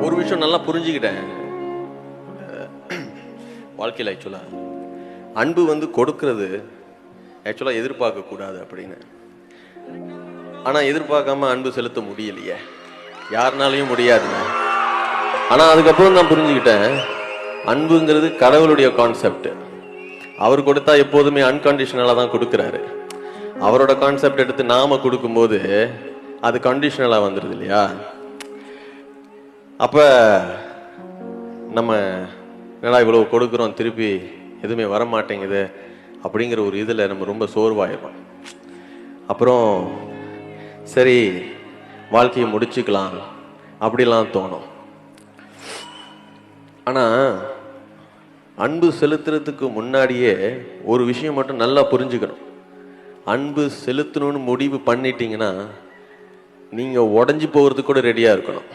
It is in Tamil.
ஒரு விஷயம் நல்லா புரிஞ்சுக்கிட்டேன் வாழ்க்கையில். ஆக்சுவலாக அன்பு வந்து கொடுக்கறது ஆக்சுவலாக எதிர்பார்க்க கூடாது அப்படின்னு. ஆனால் எதிர்பார்க்காம அன்பு செலுத்த முடியலையே, யாருனாலையும் முடியாதுங்க. ஆனால் அதுக்கப்புறம் நான் புரிஞ்சுக்கிட்டேன், அன்புங்கிறது கடவுளுடைய கான்செப்ட். அவர் கொடுத்தா எப்போதுமே அன்கண்டிஷனலாக தான் கொடுக்குறாரு. அவரோட கான்செப்ட் எடுத்து நாம கொடுக்கும்போது அது கண்டிஷனலாக வந்துடுது இல்லையா? அப்போ நம்ம என்னடா இவ்வளோ கொடுக்குறோம், திருப்பி எதுவுமே வர மாட்டேங்குது அப்படிங்கிற ஒரு இதில் நம்ம ரொம்ப சோர்வாயிடும். அப்புறம் சரி வாழ்க்கையை முடிச்சுக்கலாம் அப்படிலாம் தோணும். ஆனால் அன்பு செலுத்துறதுக்கு முன்னாடியே ஒரு விஷயம் மட்டும் நல்லா புரிஞ்சுக்கணும். அன்பு செலுத்தணும்னு முடிவு பண்ணிட்டீங்கன்னா நீங்கள் உடஞ்சி போகிறதுக்கு கூட ரெடியாக இருக்கணும்.